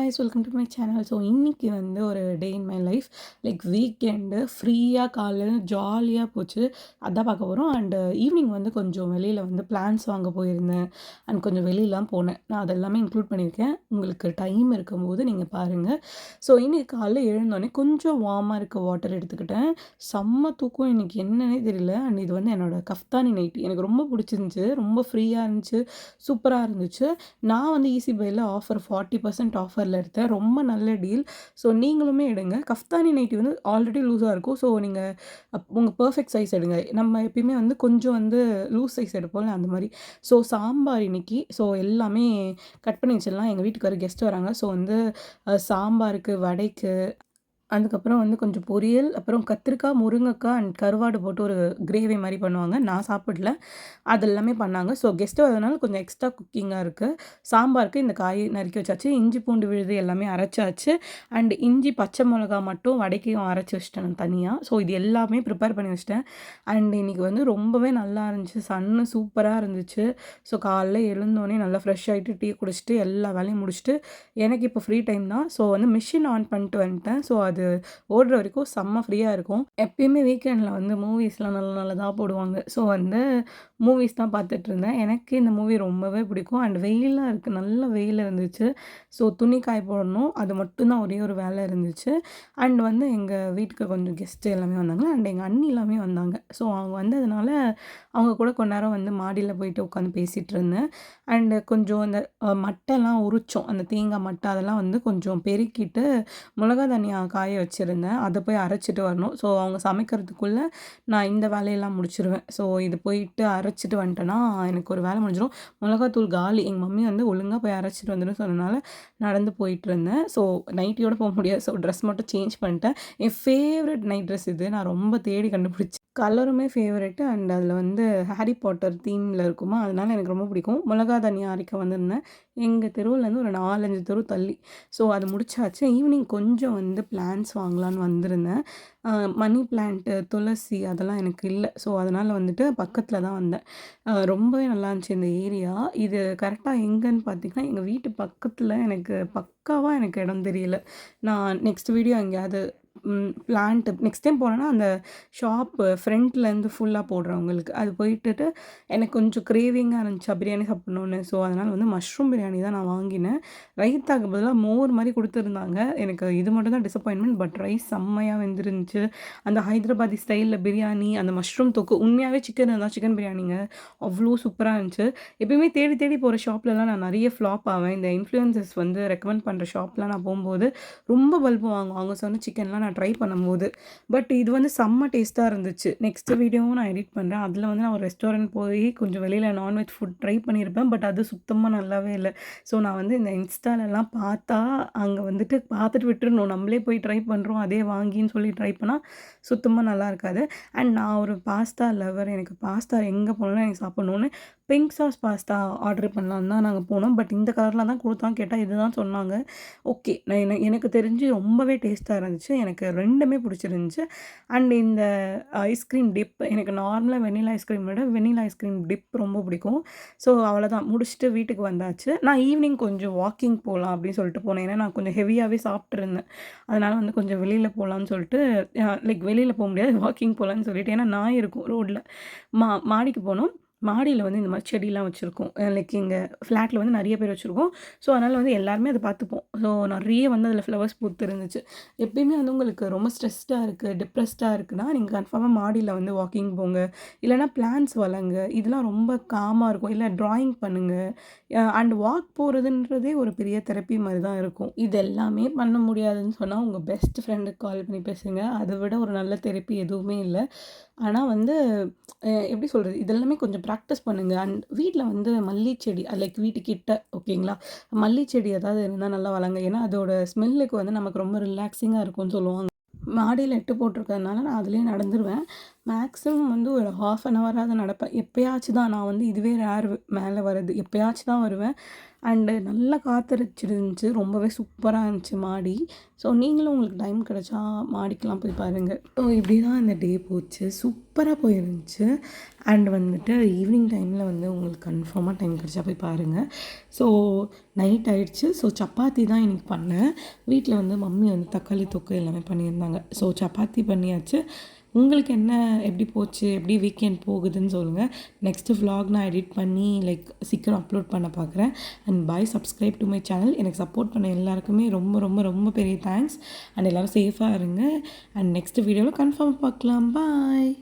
guys, welcome to my channel. So இன்றைக்கி வந்து ஒரு day in my life like weekend ஃப்ரீயாக காலையில் ஜாலியாக போச்சு. அதான் பார்க்க போகிறோம். அண்டு ஈவினிங் வந்து கொஞ்சம் வெளியில் வந்து பிளான்ஸ் வாங்க போயிருந்தேன். அண்ட் கொஞ்சம் வெளியெலாம் போனேன். நான் அதெல்லாமே இன்க்ளூட் பண்ணியிருக்கேன். உங்களுக்கு டைம் இருக்கும்போது நீங்கள் பாருங்கள். ஸோ இன்றைக்கி காலைல எழுந்தோடனே கொஞ்சம் வார்மாக இருக்க வாட்டர் எடுத்துக்கிட்டேன். செம்ம தூக்கம் இன்றைக்கி என்னன்னே தெரியல. அண்ட் இது வந்து என்னோடய கஃப்தானி நைட்டி எனக்கு ரொம்ப பிடிச்சிருந்துச்சி. ரொம்ப ஃப்ரீயாக இருந்துச்சு, சூப்பராக இருந்துச்சு. நான் வந்து ஈஸி பையில் ஆஃபர் 40% ஆஃபரில் எடுத்தேன். ரொம்ப நல்ல டீல். ஸோ நீங்களுமே எடுங்க. கஃப்தானி நைட்டி வந்து ஆல்ரெடி லூஸாக இருக்கும். ஸோ நீங்கள் உங்கள் பெர்ஃபெக்ட் சைஸ் எடுங்க. நம்ம எப்பயுமே வந்து கொஞ்சம் வந்து லூஸ் சைஸ் எடுப்போம்ல அந்த மாதிரி. ஸோ சாம்பார் இன்னைக்கு ஸோ எல்லாமே கட் பண்ணி வச்சிடலாம். எங்கள் வீட்டுக்கு வர கெஸ்ட் வராங்க. ஸோ வந்து சாம்பாருக்கு, வடைக்கு, அதுக்கப்புறம் வந்து கொஞ்சம் பொரியல், அப்புறம் கத்திரிக்காய், முருங்கைக்காய் அண்ட் கருவாடு போட்டு ஒரு கிரேவி மாதிரி பண்ணுவாங்க. நான் சாப்பிடல. அது எல்லாமே பண்ணாங்க. ஸோ கெஸ்ட்டு வரதுனால கொஞ்சம் எக்ஸ்ட்ரா குக்கிங்காக இருக்குது. சாம்பாருக்கு இந்த காய் நறுக்கி வச்சாச்சு. இஞ்சி பூண்டு விழுது எல்லாமே அரைச்சாச்சு. அண்ட் இஞ்சி பச்சை மிளகா மட்டும் வடைக்கையும் அரைச்சி வச்சிட்டேன் நான் தனியாக. ஸோ இது எல்லாமே ப்ரிப்பேர் பண்ணி வச்சிட்டேன். அண்ட் இன்றைக்கி வந்து ரொம்பவே நல்லா இருந்துச்சு. சன்னு சூப்பராக இருந்துச்சு. ஸோ காலைல எழுந்தோடனே நல்லா ஃப்ரெஷ் ஆகிட்டு டீ குடிச்சிட்டு எல்லா வேலையும் முடிச்சுட்டு எனக்கு இப்போ ஃப்ரீ டைம் தான். ஸோ வந்து மிஷின் ஆன் பண்ணிட்டு வந்துட்டேன். ஸோ அது ஓடுற வரைக்கும் செம்ம ஃப்ரீயாக இருக்கும். எப்பயுமே வீக்கெண்டில் வந்து மூவிஸ்லாம் நல்ல நல்லதாக போடுவாங்க. ஸோ வந்து மூவிஸ் தான் பார்த்துட்ருந்தேன். எனக்கு இந்த மூவி ரொம்பவே பிடிக்கும். அண்ட் வெயிலாக இருக்குது. நல்ல வெயில் இருந்துச்சு. ஸோ துணி காய போடணும். அது மட்டும்தான் ஒரே ஒரு வேலை இருந்துச்சு. அண்ட் வந்து எங்கள் வீட்டுக்கு கொஞ்சம் கெஸ்ட்டு எல்லாமே வந்தாங்க. அண்ட் எங்கள் அண்ணி எல்லாமே வந்தாங்க. ஸோ அவங்க வந்ததுனால அவங்க கூட கொஞ்ச நேரம் வந்து மாடியில் போயிட்டு உட்காந்து பேசிகிட்டு இருந்தேன். அண்டு கொஞ்சம் அந்த மட்டைலாம் உரித்தோம். அந்த தேங்காய் மட்டை அதெல்லாம் வந்து கொஞ்சம் பெருக்கிட்டு மிளகா தனியா காய வச்சுருந்தேன். அதை போய் அரைச்சிட்டு வரணும். ஸோ அவங்க சமைக்கிறதுக்குள்ளே நான் இந்த வேலையெல்லாம் முடிச்சிருவேன். ஸோ இது போயிட்டு அரைச்சிட்டு வந்துட்டேன்னா எனக்கு ஒரு வேலை முடிஞ்சிடும். மிளகாத்தூள் காலி. எங்கள் மம்மி வந்து ஒழுங்காக போய் அரைச்சிட்டு வந்துடும் சொன்னனால நடந்து போயிட்டுருந்தேன். ஸோ நைட்டியோடு போக முடியாது. ஸோ ட்ரெஸ் மட்டும் சேஞ்ச் பண்ணிட்டேன். என் ஃபேவரட் நைட் ட்ரெஸ் இது. நான் ரொம்ப தேடி கண்டுபிடிச்சேன். கலருமே ஃபேவரெட்டு. அண்ட் அதில் வந்து ஹாரி பாட்டர் தீமில் இருக்குமா, அதனால எனக்கு ரொம்ப பிடிக்கும். மிளகா தனியா அரைக்க வந்திருந்தேன். எங்கள் தெருவுலேருந்து ஒரு 4, 5 தெரு தள்ளி. ஸோ அது முடிச்சாச்சு. ஈவினிங் கொஞ்சம் வந்து பிளான்ஸ் வாங்கலான்னு வந்திருந்தேன். மணி பிளான்ட்டு, துளசி அதெல்லாம் எனக்கு இல்லை. ஸோ அதனால் வந்துட்டு பக்கத்தில் தான் வந்தேன். ரொம்பவே நல்லா இருந்துச்சு இந்த ஏரியா. இது கரெக்டாக எங்கேன்னு பார்த்தீங்கன்னா, எங்கள் வீட்டு பக்கத்தில் எனக்கு பக்காவாக எனக்கு இடம் தெரியல. நான் நெக்ஸ்ட் வீடியோ எங்கேயாவது பிளான்ட்டு நெக்ஸ்ட் டைம் போனேன்னா அந்த ஷாப்பு ஃப்ரண்ட்லேருந்து ஃபுல்லாக போடுறவங்களுக்கு அது போயிட்டுட்டு எனக்கு கொஞ்சம் கிரேவிங்காக இருந்துச்சா பிரியாணி சாப்பிட்ணுன்னு. ஸோ அதனால் வந்து மஷ்ரூம் பிரியாணி தான் நான் வாங்கினேன். ரைத்தாக்கு பதிலாக மோர் மாதிரி கொடுத்துருந்தாங்க. எனக்கு இது மட்டும் தான் டிசப்பாயின்மெண்ட். பட் ரைஸ் செம்மையாக வெந்துருந்துச்சு. அந்த ஹைதராபாதி ஸ்டைலில் பிரியாணி, அந்த மஷ்ரூம் தொக்கு, உண்மையாகவே சிக்கன் இருந்தால் சிக்கன் பிரியாணிங்க அவ்வளோ சூப்பராக இருந்துச்சு. எப்பயுமே தேடி தேடி போகிற ஷாப்லலாம் நான் நிறைய ஃப்ளாப் ஆவேன். இந்த இன்ஃப்ளூயன்சர்ஸ் வந்து ரெக்கமெண்ட் பண்ணுற ஷாப்லாம் நான் போகும்போது ரொம்ப பல்பு வாங்குவோம். அவங்க சொன்ன சிக்கன்லாம் நான் ட்ரை பண்ணும்போது. பட் இது வந்து செம்ம டேஸ்ட்டாக இருந்துச்சு. நெக்ஸ்ட் வீடியோவும் நான் எடிட் பண்ணுறேன். அதில் வந்து நான் ஒரு ரெஸ்டாரண்ட் போய் கொஞ்சம் வெளியில் நான்வெஜ் ஃபுட் ட்ரை பண்ணியிருப்பேன். பட் அது சுத்தமாக நல்லாவே இல்லை. ஸோ நான் வந்து இந்த இன்ஸ்டாலெல்லாம் பார்த்தா அங்கே வந்துட்டு பார்த்துட்டு விட்டுறணும். நம்மளே போய் ட்ரை பண்ணுறோம் அதே வாங்கின்னு சொல்லி ட்ரை பண்ணால் சுத்தமாக நல்லா இருக்காது. அண்ட் நான் ஒரு பாஸ்தா லவர். எனக்கு பாஸ்தா எங்கே போனாலும் எனக்கு சாப்பிட்ணுன்னு பிங்க் சாஸ் பாஸ்தா ஆர்டர் பண்ணலான்னு தான் நாங்கள் போனோம். பட் இந்த கலரில் தான் கொடுத்தான்னு கேட்டால் இதுதான் சொன்னாங்க. ஓகே. நான் எனக்கு தெரிஞ்சு ரொம்பவே டேஸ்ட்டாக இருந்துச்சு. எனக்கு 2மே பிடிச்சிருந்துச்சு. அண்ட் இந்த ஐஸ்கிரீம் டிப் எனக்கு நார்மலாக வெண்ணிலா ஐஸ்கிரீம் விட வெண்ணிலா ஐஸ்கிரீம் டிப் ரொம்ப பிடிக்கும். ஸோ அவ்வளோதான் முடிச்சுட்டு வீட்டுக்கு வந்தாச்சு. நான் ஈவினிங் கொஞ்சம் வாக்கிங் போகலாம் அப்படின்னு சொல்லிட்டு போனேன். ஏன்னா நான் கொஞ்சம் ஹெவியாகவே சாப்பிட்ருந்தேன். அதனால் வந்து கொஞ்சம் வெளியில் போகலான்னு சொல்லிட்டு லைக் வெளியில் போக முடியாது, வாக்கிங் போகலான்னு சொல்லிட்டு. ஏன்னா நாய் இருக்கும் ரோட்டில். மாடிக்கு போனோம். மாடியில் வந்து இந்த மாதிரி செடிலாம் வச்சுருக்கோம். லைக் எங்கள் ஃப்ளாட்டில் வந்து நிறைய பேர் வச்சுருக்கோம். ஸோ அதனால் வந்து எல்லாருமே அதை பார்த்துப்போம். ஸோ நிறைய வந்து அதில் ஃப்ளவர்ஸ் பூத்து இருந்துச்சு. எப்பயுமே வந்து உங்களுக்கு ரொம்ப ஸ்ட்ரெஸ்டாக இருக்குது, டிப்ரெஸ்டாக இருக்குன்னா நீங்கள் கன்ஃபார்மாக மாடியில் வந்து வாக்கிங் போங்க. இல்லைனா பிளான்ட்ஸ் வளங்க. இதெல்லாம் ரொம்ப காமாக இருக்கும். இல்லை ட்ராயிங் பண்ணுங்கள். அண்ட் வாக் போகிறதுன்றதே ஒரு பெரிய தெரப்பி மாதிரி தான் இருக்கும். இது எல்லாமே பண்ண முடியாதுன்னு சொன்னால் உங்கள் பெஸ்ட் ஃப்ரெண்டுக்கு கால் பண்ணி பேசுங்க. அதை விட ஒரு நல்ல தெரப்பி எதுவுமே இல்லை. ஆனால் வந்து எப்படி சொல்கிறது, இதெல்லாமே கொஞ்சம் ப்ராக்டிஸ் பண்ணுங்கள். அண்ட் வீட்டில் வந்து மல்லி செடி லைக் வீட்டுக்கிட்ட ஓகேங்களா, மல்லி செடி ஏதாவது இருந்தால் நல்லா வளங்க. ஏன்னா அதோட ஸ்மெல்லுக்கு வந்து நமக்கு ரொம்ப ரிலாக்ஸிங்காக இருக்கும்னு சொல்லுவாங்க. மாடியில் எட்டு போட்டிருக்கறதுனால நான் அதுலேயே நடந்துருவேன். மேக்ஸிமம் வந்து ஒரு 1/2 ஹவராவது நடப்பேன். எப்பயாச்சும் தான் நான் வந்து இதுவே ரேர் மேலே வரது. எப்பயாச்சும் தான் வருவேன். அண்டு நல்லா காத்தடிச்சிருந்துச்சு. ரொம்பவே சூப்பரா இருந்துச்சு மாடி. ஸோ நீங்களும் உங்களுக்கு டைம் கிடைச்சா மாடிக்கெலாம் போய் பாருங்க. ஸோ இப்படி தான் இந்த டே போச்சு. சூப்பரா போயிருந்துச்சு. அண்ட் வந்துட்டு ஈவினிங் டைமில் வந்து உங்களுக்கு கன்ஃபார்மாக டைம் கிடைச்சா போய் பாருங்கள். ஸோ நைட் ஆயிடுச்சு. ஸோ சப்பாத்தி தான் இன்னைக்கு பண்ணேன். வீட்டில் வந்து மம்மி வந்து தக்காளி தொக்கு எல்லாமே பண்ணியிருந்தாங்க. ஸோ சப்பாத்தி பண்ணியாச்சு. உங்களுக்கு என்ன எப்படி போச்சு? எப்படி வீக்கெண்ட் போகுதுன்னு சொல்லுங்கள். நெக்ஸ்ட்டு vlog நான் எடிட் பண்ணி லைக் சீக்கிரம் அப்லோட் பண்ண பார்க்குறேன். And bye, subscribe to my channel. எனக்கு சப்போர்ட் பண்ண எல்லாருக்குமே ரொம்ப ரொம்ப ரொம்ப பெரிய தேங்க்ஸ். அண்ட் எல்லோரும் சேஃபாக இருங்க. அண்ட் நெக்ஸ்ட் வீடியோவில் கன்ஃபார்ம் பார்க்கலாம். பாய்.